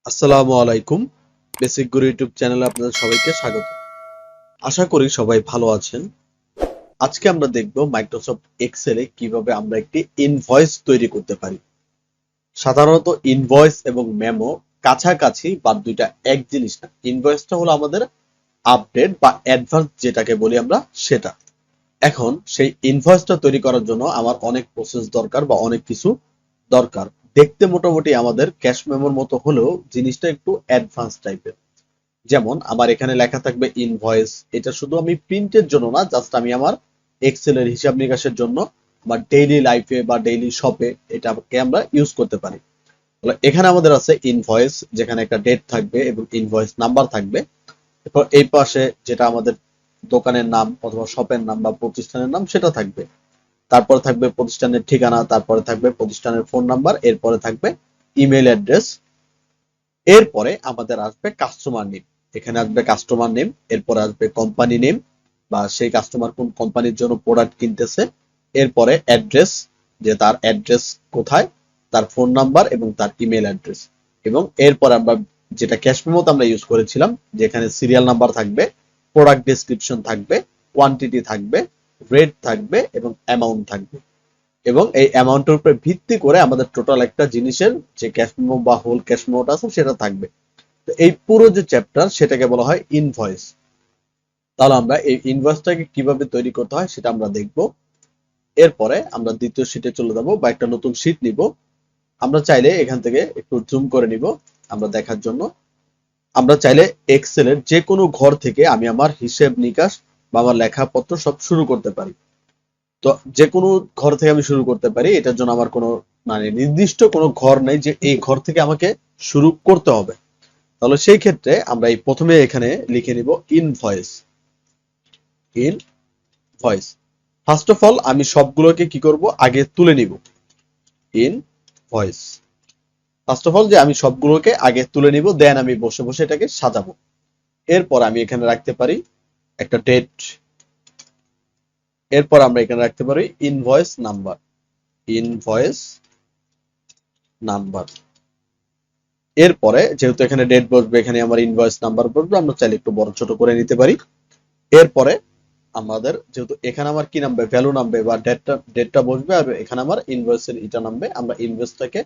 আসসালামু আলাইকুম। বেসিক গুরু ইউটিউব চ্যানেলে আপনাদের সবাইকে স্বাগত। আশা করি সবাই ভালো আছেন। আজকে আমরা দেখব মাইক্রোসফট এক্সেলে কিভাবে আমরা একটি ইনভয়েস তৈরি করতে পারি। সাধারণত ইনভয়েস এবং মেমো কাছাকাছি বা দুইটা এক জিনিস না। ইনভয়েসটা হলো আমাদের আপডেট বা অ্যাডভান্স যেটাকে বলি আমরা সেটা। এখন সেই ইনভয়েসটা তৈরি করার জন্য আমার অনেক প্রসেস দরকার বা অনেক কিছু দরকার। দেখতে মোটামুটি আমাদের ক্যাশ মেমোর মতো হলেও জিনিসটা একটু অ্যাডভান্স টাইপের। যেমন আমার এখানে লেখা থাকবে ইনভয়েস। এটা শুধু আমি প্রিন্টের জন্য না, জাস্ট আমি আমার এক্সেলের হিসাব নিকাশের জন্য আমার ডেইলি লাইফে বা ডেইলি শপে এটাকে আমরা ইউজ করতে পারি। তাহলে এখানে আমাদের আছে ইনভয়েস, যেখানে একটা ডেট থাকবে এবং ইনভয়েস নাম্বার থাকবে। এরপর এই পাশে যেটা আমাদের দোকানের নাম অথবা শপের নাম বা প্রতিষ্ঠানের নাম সেটা থাকবে। তারপরে থাকবে প্রতিষ্ঠানের ঠিকানা, তারপরে থাকবে প্রতিষ্ঠানের ফোন নাম্বার, এরপরে থাকবে ইমেল অ্যাড্রেস। এরপরে আমাদের আসবে কাস্টমার নেম। এখানে আসবে কাস্টমার নেম, এরপরে আসবে কোম্পানি নেম বা সেই কাস্টমার কোন কোম্পানির জন্য প্রোডাক্ট কিনতেছে। এরপরে অ্যাড্রেস, যে তার অ্যাড্রেস কোথায়, তার ফোন নাম্বার এবং তার ইমেল অ্যাড্রেস। এবং এরপর আমরা যেটা ক্যাশ মেমোতে আমরা ইউজ করেছিলাম, যেখানে সিরিয়াল নাম্বার থাকবে, প্রোডাক্ট ডেসক্রিপশন থাকবে, কোয়ান্টিটি থাকবে, রেট থাকবে এবং অ্যামাউন্ট থাকবে। এবং এই অ্যামাউন্টের উপরে ভিত্তি করে আমাদের টোটাল একটা জিনিসের যে ক্যাশ মেমো বা হোল ক্যাশ মেমোটা আছে সেটা থাকবে। তো এই পুরো যে চ্যাপ্টার সেটাকে বলা হয় ইনভয়েস। তাহলে আমরা এই ইনভয়েসটাকে কিভাবে তৈরি করতে হয় সেটা আমরা দেখব। এরপরে আমরা দ্বিতীয় শীটে চলে যাব বা একটা নতুন শীট নিব। আমরা চাইলে এখান থেকে একটু জুম করে নিব আমরা দেখার জন্য। আমরা চাইলে এক্সেলের যে কোনো ঘর থেকে আমি আমার হিসেব নিকাশ বা আমার লেখাপত্র সব শুরু করতে পারি। তো যে কোনো ঘর থেকে আমি শুরু করতে পারি, এটার জন্য আমার কোনো মানে নির্দিষ্ট কোনো ঘর নেই যে এই ঘর থেকে আমাকে শুরু করতে হবে। তাহলে সেই ক্ষেত্রে আমরা এই প্রথমে এখানে লিখে নিব invoice. Invoice first of all আমি সবগুলোকে কি করব, আগে তুলে নিব। ইনভয়েস ফার্স্ট অফ অল যে আমি সবগুলোকে আগে তুলে নিব, দেন আমি বসে বসে এটাকে সাজাবো। এরপর আমি এখানে রাখতে পারি একটা ডেট। এরপর আমরা এখানে রাখতে পারি ইনভয়েস নাম্বার। ইনভয়েস নাম্বার এরপরে যেহেতু এখানে ডেট বসবে, এখানে আমার ইনভয়েস নাম্বার বসবে, আমরা চাইলে একটু বড় ছোট করে নিতে পারি। এরপরে আমাদের যেহেতু এখানে আমার কি নামবে, ভ্যালু নামবে বা ডেটটা বসবে, আর এখানে আমার ইনভয়েসের এটা নামবে, আমরা ইনভয়েসটাকে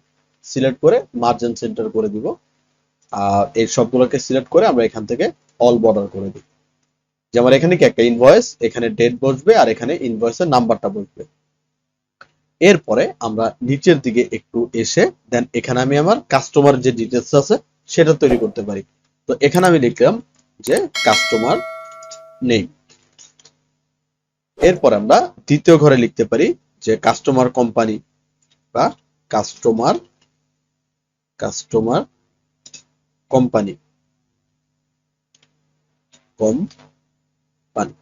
সিলেক্ট করে মার্জিন সেন্টার করে দিব। আর এই সবগুলোকে সিলেক্ট করে আমরা এখান থেকে অল বর্ডার করে দিই। যেমন এখানে কি একটা ইনভয়েস, এখানে ডেট বসবে আর এখানে ইনভয়েসের নাম্বারটা বসবে। এরপরে আমরা নিচের দিকে একটু এসে দেন এখানে আমি আমার কাস্টমার যে ডিটেলস আছে সেটা তৈরি করতে পারি। তো এখানে আমি লিখলাম যে কাস্টমার নেম। এরপর আমরা দ্বিতীয় ঘরে লিখতে পারি যে কাস্টমার কোম্পানি বা কাস্টমার কাস্টমার কোম্পানি কোম্পানি।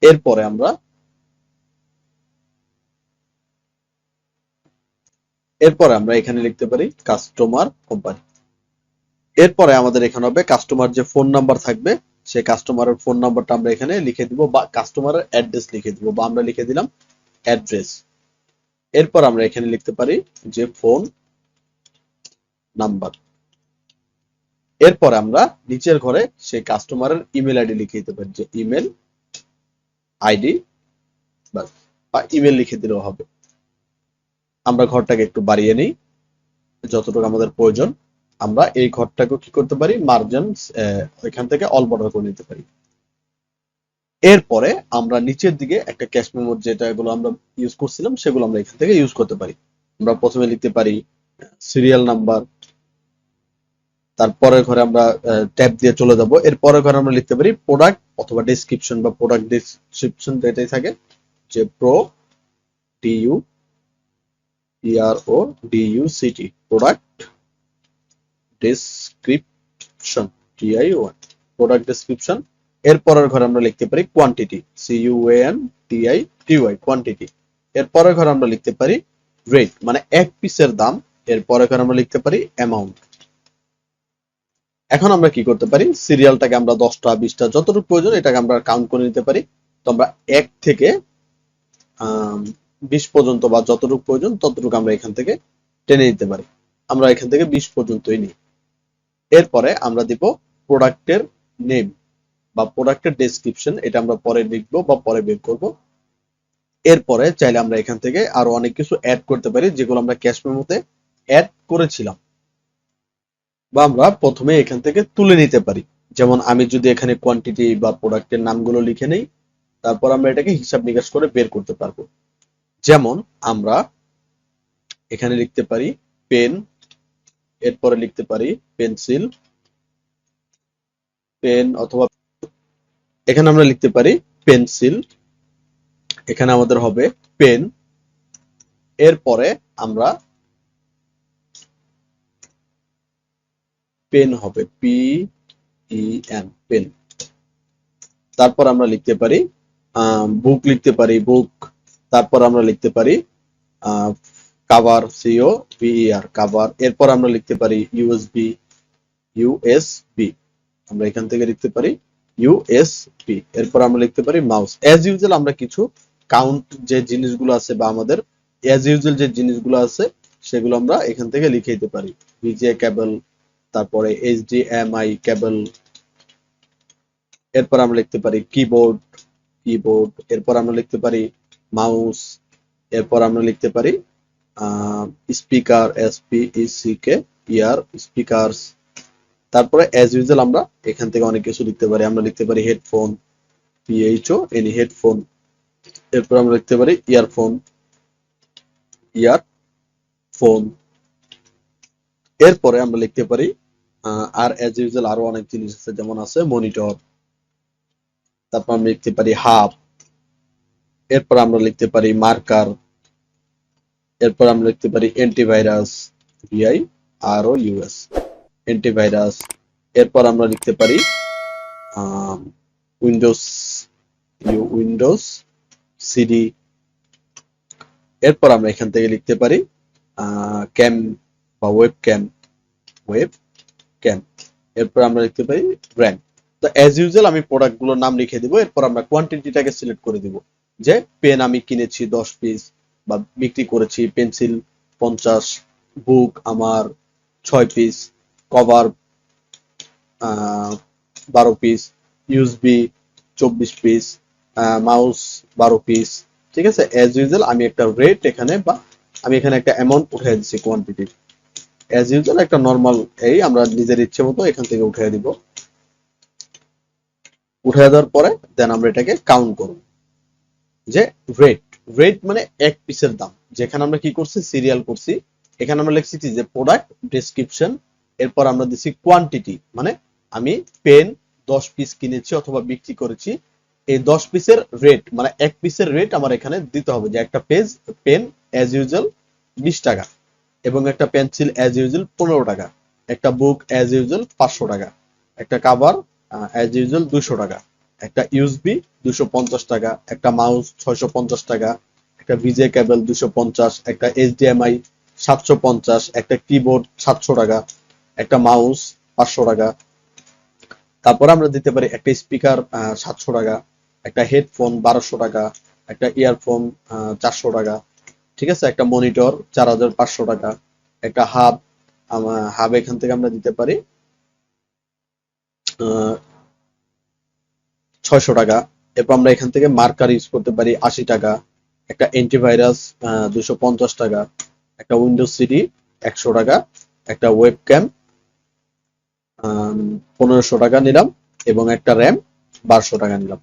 এরপরে আমরা এখানে লিখতে পারি কাস্টমার কোম্পানি। এরপরে আমাদের এখানে হবে কাস্টমার যে ফোন নাম্বার থাকবে, সেই কাস্টমারের ফোন নাম্বারটা আমরা এখানে লিখে দিব বা কাস্টমারের অ্যাড্রেস লিখে দিব বা আমরা লিখে দিলাম অ্যাড্রেস। এরপর আমরা এখানে লিখতে পারি যে ফোন নাম্বার। এরপর আমরা নিচের ঘরে সেই কাস্টমারের ইমেল আইডি লিখে দিতে পারি যে ইমেল আইডি বা ইমেল লিখে দিলেও হবে। আমরা ঘরটাকে একটু বাড়িয়ে নিই যতটুকু আমাদের প্রয়োজন। আমরা এই ঘরটাকে কি করতে পারি, মার্জিন এখান থেকে অল বর্ডার করে নিতে পারি। এরপরে আমরা নিচের দিকে একটা ক্যাশ মেমোর যেটা এগুলো আমরা ইউজ করছিলাম সেগুলো আমরা এখান থেকে ইউজ করতে পারি। আমরা প্রথমে লিখতে পারি সিরিয়াল নাম্বার। তারপরের ঘরে আমরা ট্যাব দিয়ে চলে যাব। এর পরের ঘরে আমরা লিখতে পারি প্রোডাক্ট অথবা ডেসক্রিপশন বা প্রোডাক্ট ডেসক্রিপশন যেটাই থাকে, যে pro D U P R O D U C T product description টিআই1 প্রোডাক্ট ডেসক্রিপশন। এর পরের ঘরে আমরা লিখতে পারি কোয়ান্টিটি CUANTITY কোয়ান্টিটি। এর পরের ঘরে আমরা লিখতে পারি রেট মানে এক পিসের দাম। এর পরের ঘরে আমরা লিখতে পারি অ্যামাউন্ট। এখন আমরা কি করতে পারি, সিরিয়ালটাকে আমরা 10টা 20টা যতটুকু প্রয়োজন এটাকে আমরা কাউন্ট করে নিতে পারি। তো আমরা 1 থেকে 20 পর্যন্ত বা যতটুকু প্রয়োজন ততটুকু আমরা এখান থেকে টেনে নিতে পারি। আমরা এখান থেকে 20 পর্যন্তই নিই। এরপরে আমরা দিব প্রোডাক্টের নেম বা প্রোডাক্টের ডেসক্রিপশন, এটা আমরা পরে লিখবো বা পরে বের করব। এরপরে চাইলে আমরা এখান থেকে আরো অনেক কিছু অ্যাড করতে পারি, যেগুলো আমরা ক্যাশ মেমোতে অ্যাড করেছিলাম, বা আমরা প্রথমে এখান থেকে তুলে নিতে পারি। যেমন আমি যদি এখানে কোয়ান্টিটি বা প্রোডাক্টের নামগুলো লিখে নেই, তারপর আমরা এটাকে হিসাব নিকাশ করে বের করতে পারবো। যেমন আমরা এখানে লিখতে পারি পেন, এরপরে লিখতে পারি পেন্সিল, পেন, অথবা এখানে আমরা লিখতে পারি পেন্সিল, এখানে আমাদের হবে পেন। এরপরে আমরা পেন হবে পি ই এন, পেন। তারপর আমরা লিখতে পারি বুক, লিখতে পারি বুক। তারপর আমরা লিখতে পারি কাভার, সিও ভিইআর, কাভার। এরপর আমরা লিখতে পারি ইউএসবি, ইউএসবি, আমরা এখান থেকে লিখতে পারি ইউএসবি। এরপর আমরা লিখতে পারি মাউস। অ্যাজ ইউজুয়াল আমরা কিছু কাউন্ট যে জিনিসগুলো আছে, বা আমাদের অ্যাজ ইউজুয়াল যে জিনিসগুলো আছে, সেগুলো আমরা এখান থেকে লিখে দিতে পারি। ভিজে কেবল, তারপরে এইচডিএমআই কেবল। এরপর আমরা লিখতে পারি কিবোর্ড, কিবোর্ড। এরপর আমরা লিখতে পারি মাউস। এরপর আমরা লিখতে পারি স্পিকার, এসপিইসিকে ইয়ার, স্পিকারস। তারপরে অ্যাজ ইউজুয়াল আমরা এখান থেকে অনেক কিছু লিখতে পারি। আমরা লিখতে পারি হেডফোন, পিএইচও এনি, হেডফোন। এরপর আমরা লিখতে পারি ইয়ারফোন, ইয়ারফোন। এরপরে আমরা লিখতে পারি আর অ্যাজ ইউজুয়াল আরো অনেক জিনিস আছে, যেমন আছে মনিটর। তারপর আমরা লিখতে পারি হাব। এরপর আমরা লিখতে পারি মার্কার। এরপর আমরা লিখতে পারি অ্যান্টিভাইরাস, ভিআই আর ও ইউএস, অ্যান্টিভাইরাস। এরপর আমরা লিখতে পারি উইন্ডোজ, উইন্ডোজ সিডি। এরপর আমরা এখান থেকে লিখতে পারি ক্যাম বা ওয়েব ক্যাম, ওয়েব ক্যাম। এরপর আমরা লিখতে পারি ব্র্যান্ড। তো অ্যাজ ইউজুয়াল আমি প্রোডাক্ট গুলোর নাম লিখে দিব। এরপর আমরা কোয়ান্টিটিটাকে সিলেক্ট করে দিব, যে পেন আমি কিনেছি 10 পিস বা বিক্রি করেছি, পেন্সিল 50, বুক আমার 6 piece, cover 12 piece, USB 24 piece, mouse 12 piece. ঠিক আছে, অ্যাজ ইউজুয়াল আমি একটা রেট এখানে, বা আমি এখানে একটা অ্যামাউন্ট উঠিয়ে দিচ্ছি কোয়ান্টিটি। অ্যাজ ইউজুয়াল একটা নর্মাল, এই আমরা নিজের ইচ্ছে মতো এখান থেকে উঠিয়ে দিব। উঠিয়ে দেওয়ার পরে দেন আমরা এটাকে কাউন্ট করব, যে রেট, রেট মানে এক পিসের দাম। যেখানে আমরা কি করছি, সিরিয়াল করছি। এখানে আমরা লিখছি যে প্রোডাক্ট ডেসক্রিপশন। এরপর আমরা দিচ্ছি কোয়ান্টিটি, মানে আমি পেন 10 পিস কিনেছি অথবা বিক্রি করেছি। এই 10 পিসের রেট, মানে এক পিসের রেট আমার এখানে দিতে হবে, যে একটা পেন অ্যাজ ইউজুয়াল 20 টাকা, এবং একটা পেন্সিল অ্যাজ ইউজুয়াল 15 টাকা, একটা বুক অ্যাজ ইউজুয়াল 500 টাকা, একটা কাভার অ্যাজ ইউজুয়াল 200 টাকা, একটা ইউএসবি 250 টাকা, একটা মাউস 650 টাকা, একটা ভিজে কেবল 250, একটা এইচডিএমআই 750, একটা কিবোর্ড 700 টাকা, একটা মাউস 500 টাকা। তারপর আমরা দিতে পারি একটা স্পিকার 700 টাকা, একটা হেডফোন 1200 টাকা, একটা ইয়ারফোন 400 টাকা। ঠিক আছে, একটা মনিটর 4500 টাকা, একটা হাব, হাব এখান থেকে আমরা দিতে পারি 600 টাকা। এরপর আমরা এখান থেকে মার্কার ইউজ করতে পারি 80 টাকা, একটা অ্যান্টিভাইরাস 250 টাকা, একটা উইন্ডোজ সিডি 100 টাকা, একটা ওয়েবক্যাম 1500 টাকা নিলাম, এবং একটা র্যাম 1200 টাকা নিলাম।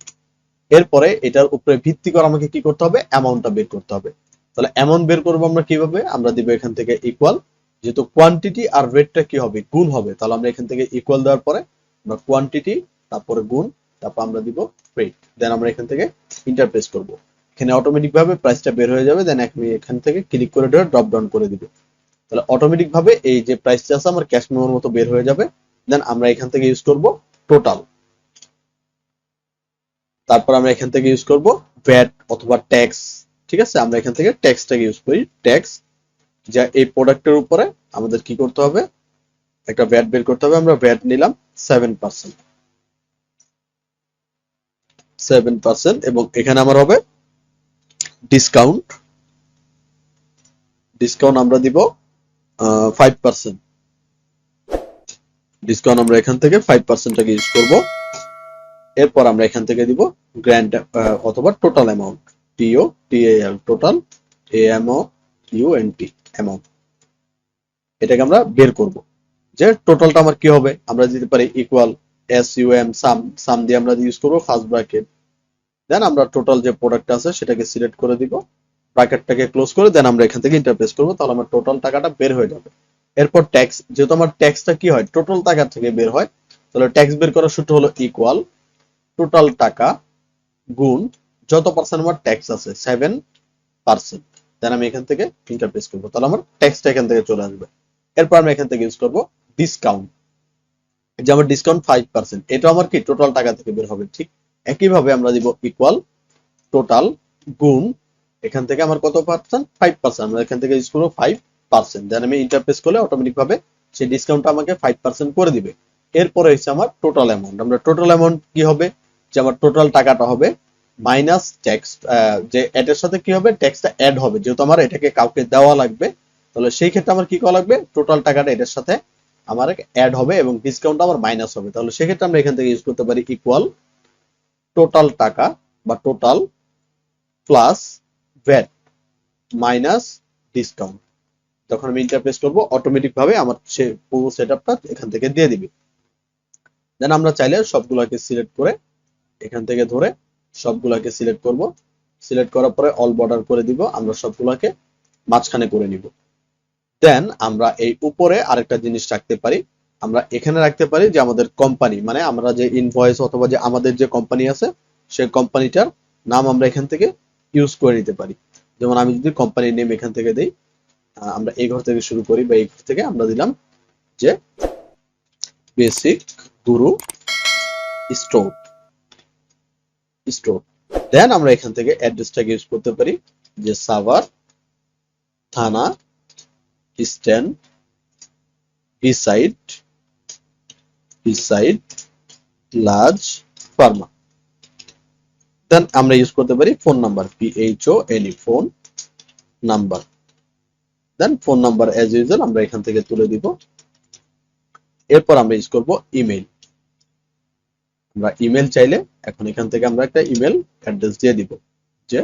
এরপরে এটার উপরে ভিত্তি করে আমাকে কি করতে হবে, অ্যামাউন্টটা বের করতে হবে। তাহলে অ্যামাউন্ট বের করবো আমরা কিভাবে, আমরা দিব এখান থেকে ইকুয়াল, যেহেতু কোয়ান্টিটি আর রেটটা কি হবে, গুণ হবে। তাহলে আমরা এখান থেকে ইকুয়াল দেওয়ার পরে আমরা কোয়ান্টিটি, তারপরে গুণ, তারপর আমরা দিব রেট, দেন আমরা এখান থেকে ইন্টার প্রেস করবো। এখানে অটোমেটিক ভাবে প্রাইসটা বের হয়ে যাবে। দেন আমি এখান থেকে ক্লিক করে ড্রপ ডাউন করে দিব। তাহলে অটোমেটিক ভাবে এই যে প্রাইসটা আছে আমার ক্যাশ মেমোর মতো বের হয়ে যাবে। দেন আমরা এখান থেকে ইউজ করব টোটাল। তারপর আমরা এখান থেকে ইউজ করব ভ্যাট অথবা ট্যাক্স। ঠিক আছে, আমরা এখান থেকে ট্যাক্সটাকে ইউজ করি, ট্যাক্স, যা এই প্রোডাক্টের উপরে আমাদের কি করতে হবে, একটা ভ্যাট বের করতে হবে। আমরা ভ্যাট নিলাম 7%, 7%, এবং এখানে আমার হবে ডিসকাউন্ট, ডিসকাউন্ট আমরা দিব 5%। ডিসকাউন্ট আমরা এখান থেকে 5% টাকা ইউজ করব। এরপর আমরা এখান থেকে দিব গ্র্যান্ড অথবা টোটাল অ্যামাউন্ট, টিও টিএল, টোটাল এএমও ইউএনটি অ্যামাউন্ট। এটাকে আমরা বের করব যে টোটালটা আমার কি হবে। আমরা দিতে পারি ইকুয়াল এসইউএম সাম, সাম দিয়ে আমরা ইউজ করব ফার্স্ট ব্র্যাকেট। দেন আমরা টোটাল যে প্রোডাক্ট আছে সেটাকে সিলেক্ট করে দিব, ব্র্যাকেটটাকে ক্লোজ করে দেন আমরা এখান থেকে ইন্টারপ্রেস করব, তাহলে আমার টোটাল টাকাটা বের হয়ে যাবে। এরপর ট্যাক্স, যেহেতু আমার ট্যাক্সটা কি হয় টোটাল টাকা থেকে বের হয়, তাহলে ট্যাক্স বের করার সূত্র হলো ইকুয়াল টোটাল টাকা গুণ যত পার্সেন্ট আমার ট্যাক্স আছে 7%। দেন আমি এখান থেকে ইন্টারপ্রেস করবো, তাহলে আমার ট্যাক্সটা এখান থেকে চলে আসবে। এরপর আমি এখান থেকে ইউজ করব ডিসকাউন্ট, যে আমার ডিসকাউন্ট 5%, এটা আমার কি টোটাল টাকা থেকে বের হবে। ঠিক একইভাবে আমরা দিব ইকুয়াল টোটাল গুণ এখান থেকে আমার কত পার্সেন্ট, 5%, আমরা এখান থেকে ইউজ করবো 5%। দেন আমি ইন্টারপ্রেস করলে অটোমেটিক ভাবে সেই ডিসকাউন্টটা আমাকে 5% করে দিবে। এরপরে হচ্ছে আমার টোটাল অ্যামাউন্ট, আমরা টোটাল অ্যামাউন্ট কি হবে, যে আমার টোটাল টাকাটা হবে মাইনাস ট্যাক্স, যে এটার সাথে কি হবে ট্যাক্সটা অ্যাড হবে, যেহেতু আমার এটাকে কাউকে দেওয়া লাগবে, তাহলে সেই ক্ষেত্রে আমার কি করা লাগবে, টোটাল টাকাটা এটার সাথে আমার অ্যাড হবে এবং ডিসকাউন্ট আমার মাইনাস হবে। তাহলে সেক্ষেত্রে আমরা এখান থেকে ইউজ করতে পারি ইকুয়াল টোটাল টাকা বা total plus VAT minus discount. যখন আমি ইন্টারপ্রেস করব অটোমেটিক ভাবে আমার সে পুরো সেটআপটা এখান থেকে দিয়ে দিবে। দেন আমরা চাইলে সবগুলোকে সিলেক্ট করে এখান থেকে ধরে সবগুলোকে সিলেক্ট করব, সিলেক্ট করার পরে অল বর্ডার করে দিব, আমরা সবগুলোকে মাঝখানে করে নিব। দেন আমরা এই উপরে আরেকটা জিনিস রাখতে পারি, আমরা এখানে রাখতে পারি যে আমাদের কোম্পানি, মানে আমরা যে ইনভয়েস অথবা যে আমাদের যে কোম্পানি আছে সেই কোম্পানিটার নাম আমরা এখান থেকে ইউজ করে নিতে পারি। যেমন আমি যদি কোম্পানির নেম এখান থেকে দেই, আমরা এই ঘর থেকে শুরু করি, বা এই ঘর থেকে আমরা দিলাম যে বেসিক গুরু স্টোর স্টোর। দেন আমরা এখান থেকে অ্যাড্রেসটাকে ইউজ করতে পারি যে সাভার থানা stand beside large pharma. Then আমরা ইউজ করতে পারি phone number PHONE phone number. Then phone number as usual আমরা এখান থেকে তুলে দিব। এরপর আমরা ইউজ করব ইমেল, আমরা ইমেল চাইলে এখন এখান থেকে আমরা একটা ইমেল অ্যাড্রেস দিয়ে দিব যে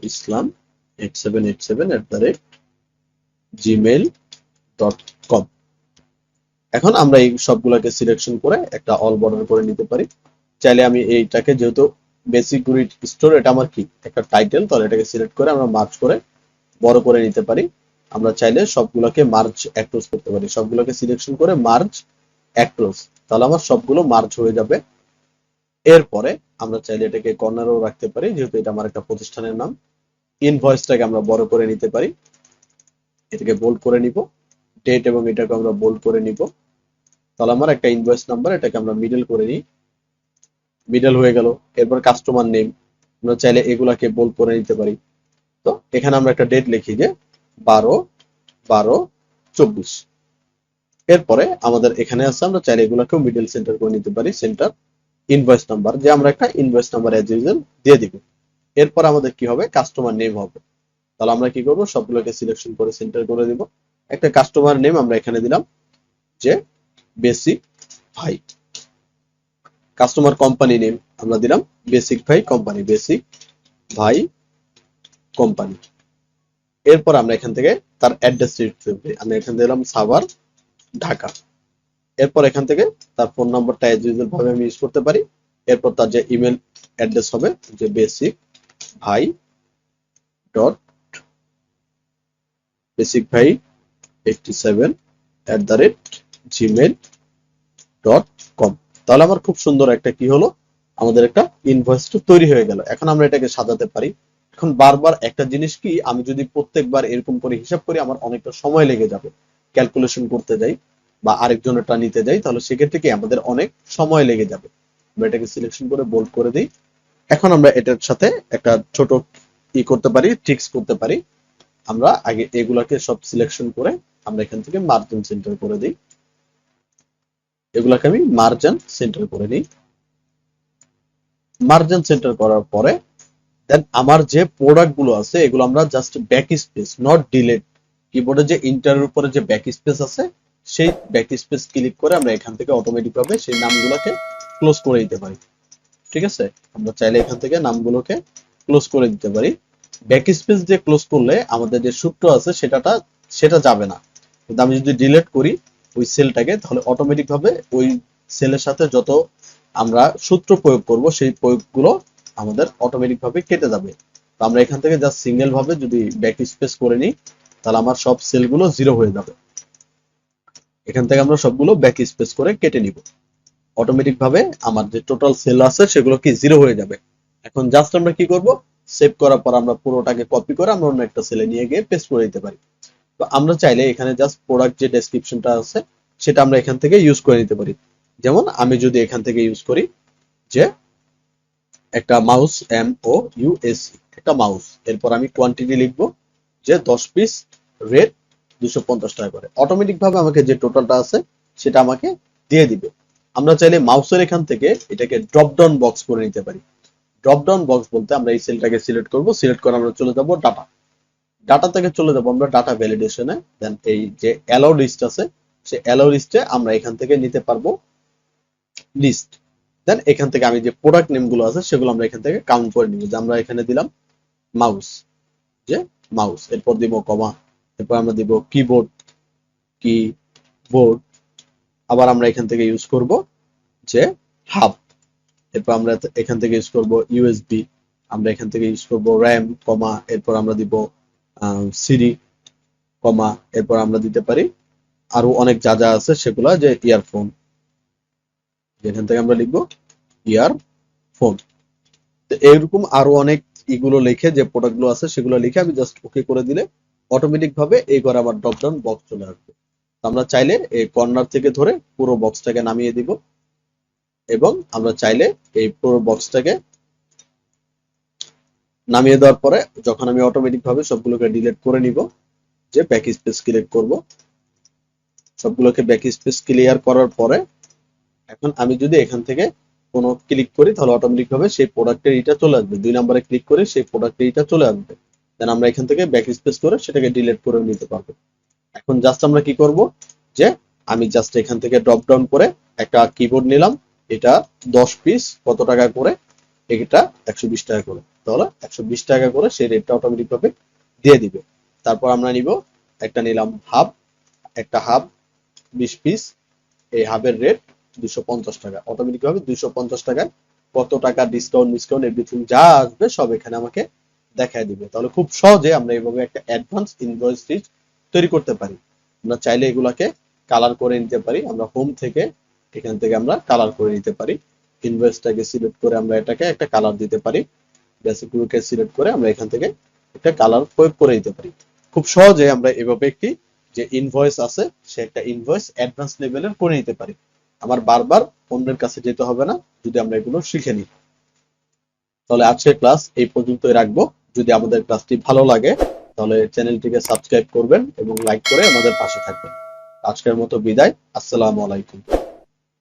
islam8787@gmail.com। এখন আমরা এই সবগুলোকে সিলেকশন করে একটা অল বর্ডার করে নিতে পারি। চাইলে আমি এইটাকে, যেহেতু বেসিক গুরি স্টোর এটা আমার কি একটা টাইটেল, তাহলে এটাকে সিলেক্ট করে আমরা মার্জ করে বড় করে নিতে পারি। আমরা চাইলে সবগুলোকে মার্জ অ্যাক্রস করতে পারি, সবগুলোকে সিলেকশন করে মার্জ অ্যাক্রস, তাহলে আমার সবগুলো মার্জ হয়ে যাবে। এরপরে আমরা চাইলে এটাকে কর্নারেও রাখতে পারি, যেহেতু এটা আমার একটা প্রতিষ্ঠানের নাম। ইনভয়েসটাকে আমরা বড় করে নিতে পারি, এটাকে বোল্ড করে নিব, ডেট এবং এটাকে আমরা বোল্ড করে নিব। তাহলে আমার একটা ইনভয়েস নাম্বার, এটাকে আমরা মিডল করে নিই, মিডল হয়ে গেল। এরপর কাস্টমার নেম আমরা চাইলে এগুলাকে বোল্ড করে নিতে পারি। তো এখানে আমরা একটা ডেট লিখি যে 12/12/24। এরপরে আমাদের এখানে আছে, আমরা চাইলে এগুলাকেও মিডল সেন্টার করে নিতে পারি, সেন্টার ইনভয়েস নাম্বার, যে আমরা একটা ইনভয়েস নাম্বার অ্যাজ ইউজুয়াল দিয়ে দিব। এরপর আমাদের কি হবে, কাস্টমার নেম হবে। তাহলে আমরা কি করব, সবগুলোকে সিলেকশন করে সেন্টার করে দিব। একটা কাস্টমার নেম আমরা এখানে দিলাম যে বেসিক ভাই। কাস্টমার কোম্পানি নেম আমরা দিলাম বেসিক ভাই কোম্পানি, বেসিক ভাই কোম্পানি। এরপর আমরা এখান থেকে তার অ্যাড্রেস দিতে, আমি এখানে দিলাম সাভার ঢাকা। এরপর এখান থেকে তার ফোন নাম্বারটা অ্যাজ ইউজুয়াল ভাবে আমি ইউজ করতে পারি। এরপর তার যে ইমেল অ্যাড্রেস হবে যে বেসিক ভাই ডট বেসিক ভাই 87@gmail.com। তাহলে আমার খুব সুন্দর একটা কি হলো, আমাদের একটা ইনভয়েস তৈরি হয়ে গেল। এখন আমরা এটাকে সাজাতে পারি। এখন বারবার একটা জিনিস কি, আমি যদি প্রত্যেকবার এরকম করে হিসাব করি আমার অনেকটা সময় লেগে যাবে, ক্যালকুলেশন করতে যাই বা আরেকজনেরটা নিতে যাই, তাহলে সেক্ষেত্রে কি আমাদের অনেক সময় লেগে যাবে। আমরা এটাকে সিলেকশন করে বোল্ড করে দিই। এখন আমরা এটার সাথে একটা ছোট করতে পারি, ট্রিক্স করতে পারি। আমরা আগে এগুলাকে সব সিলেকশন করে আমরা এখান থেকে মার্জিন সেন্টার করে দিই, এগুলাকে আমি মার্জিন সেন্টার করে নিই। মার্জিন সেন্টার করার পরে দেন আমার যে প্রোডাক্ট গুলো আছে এগুলো আমরা just back space not delete কিবোর্ডে যে ইন্টারের উপরে যে ব্যাক স্পেস আছে সেই ব্যাক স্পেস ক্লিক করে আমরা এখান থেকে অটোমেটিক ভাবে সেই নামগুলোকে ক্লোজ করে দিতে পারি। ঠিক আছে, আমরা চাইলে এখান থেকে নামগুলোকে ক্লোজ করে দিতে পারি। ব্যাক স্পেস দিয়ে ক্লোজ করলে আমাদের যে সূত্র আছে সেটা যাবে না, কিন্তু আমি যদি ডিলিট করি ওই সেলটাকে, তাহলে অটোমেটিক ভাবে ওই সেলের সাথে যত আমরা সূত্র প্রয়োগ করব সেই প্রয়োগগুলো আমাদের অটোমেটিক ভাবে কেটে যাবে। তো আমরা এখান থেকে জাস্ট সিঙ্গেল ভাবে যদি ব্যাক স্পেস করে নিই তাহলে আমার সব সেলগুলো জিরো হয়ে যাবে। এখান থেকে আমরা সবগুলো ব্যাক স্পেস করে কেটে নিব, অটোমেটিক ভাবে আমার যে টোটাল সেল আছে সেগুলো কি জিরো হয়ে যাবে। এখন জাস্ট আমরা কি করব, সেভ করার পর আমরা পুরোটাকে কপি করে আমরা অন্য একটা সেলে নিয়ে গিয়ে পেস্ট করে দিতে পারি। তো আমরা চাইলে এখানে জাস্ট প্রোডাক্ট যে ডেসক্রিপশনটা আছে সেটা আমরা এখান থেকে ইউজ করে নিতে পারি। যেমন আমি যদি এখান থেকে ইউজ করি যে একটা মাউস, MOUS, একটা মাউস, এরপর আমি কোয়ান্টিটি লিখবো যে 10 পিস, রেট 250 টাকা করে, অটোমেটিক ভাবে আমাকে যে টোটালটা আছে সেটা আমাকে দিয়ে দিবে। আমরা চাইলে মাউসের এখান থেকে এটাকে ড্রপ ডাউন বক্স করে নিতে পারি। ড্রপ ডাউন বক্স বলতে আমরা এই সেলটাকে সিলেক্ট করব, সিলেক্ট করে আমরা চলে যাব ডাটা, ডাটা থেকে চলে যাব আমরা ডাটা ভ্যালিডেশনে, দেন এই যে অ্যালাউ লিস্ট আছে সেই অ্যালাউ লিস্টে আমরা এখান থেকে নিতে পারবো লিস্ট। দেন এখান থেকে আমি যে প্রোডাক্ট নেম গুলো আছে সেগুলো আমরা এখান থেকে কাউন্ট করে নিব, যে আমরা এখানে দিলাম মাউস, যে মাউস, এরপর দিব কমা, এরপর আমরা দিব কিবোর্ড, কিবোর্ড, আবার আমরা এখান থেকে ইউজ করব যে হাব, এরপর আমরা এখান থেকে ইউজ করব ইউএসবি, আমরা এখান থেকে ইউজ করব র্যাম, কমা, এরপর আমরা দিব সিডি, কমা, এরপর আমরা দিতে পারি আরো অনেক যা যা আছে সেগুলা, যে ইয়ারফোন, এখান থেকে আমরা লিখবো ইয়ারফোন। তো এইরকম আরো অনেক এগুলো লিখে যে প্রোডাক্ট গুলো আছে সেগুলো লিখে আমি জাস্ট ওকে করে দিলে অটোমেটিক ভাবে এই ঘরে আবার ড্রপ ডাউন বক্স চলে আসবে। আমরা চাইলে এই কর্নার থেকে ধরে পুরো বক্সটাকে নামিয়ে দিব, এবং আমরা চাইলে এই পুরো বক্সটাকে নামিয়ে দেওয়ার পরে যখন আমি অটোমেটিক ভাবে সবগুলোকে ডিলিট করে নিব, যে ব্যাক স্পেস ক্লিক করব, সবগুলোকে ব্যাক স্পেস ক্লিয়ার করার পরে এখন আমি যদি এখান থেকে কোনো ক্লিক করি তাহলে অটোমেটিক ভাবে সেই প্রোডাক্টের এটা চলে আসবে, 2 নম্বরে ক্লিক করে সেই প্রোডাক্টের এটা চলে আসবে, দেন আমরা এখান থেকে ব্যাক স্পেস করে সেটাকে ডিলিট করে নিতে পারবো। এখন জাস্ট আমরা কি করব, যে আমি জাস্ট এখান থেকে ড্রপ ডাউন করে একটা কিবোর্ড নিলাম, এটা 10 পিস কত টাকা করে, এটা 120 টাকা করে, তাহলে 120 টাকা করে সেই রেটটা অটোমেটিক ভাবে দিয়ে দিবে। তারপর আমরা নিব একটা নিলাম হাব, একটা হাব 20 পিস, এই হাবের রেট 250 টাকা, অটোমেটিক ভাবে 250 টাকায় কত টাকা ডিসকাউন্ট এভরিথিং যা আসবে সব এখানে আমাকে দেখায় দিবে। তাহলে খুব সহজে আমরা এইভাবে একটা অ্যাডভান্স ইনভয়েস লিস্ট তৈরি করতে পারি। আমরা চাইলে এগুলাকে কালার করে নিতে পারি, আমরা হোম থেকে এখান থেকে আমরা কালার করে নিতে পারি, ইনভয়েসটাকে সিলেক্ট করে আমরা এটাকে একটা কালার দিতে পারি, বেসিকগুলোকে সিলেক্ট করে আমরা এখান থেকে একটা কালার প্রয়োগ করে দিতে পারি। খুব সহজে আমরা এভাবে একটি যে ইনভয়েস আছে সে একটা ইনভয়েস অ্যাডভান্স লেভেলের করে নিতে পারি। আমার বারবার অন্যের কাছে যেতে হবে না যদি আমরা এগুলো শিখে নিই। তাহলে আজকের ক্লাস এই পর্যন্তই রাখবো। যদি আমাদের ক্লাসটি ভালো লাগে তাহলে চ্যানেলটিকে সাবস্ক্রাইব করবেন এবং লাইক করে আমাদের পাশে থাকবেন। আজকের মতো বিদায়, আসসালামু আলাইকুম।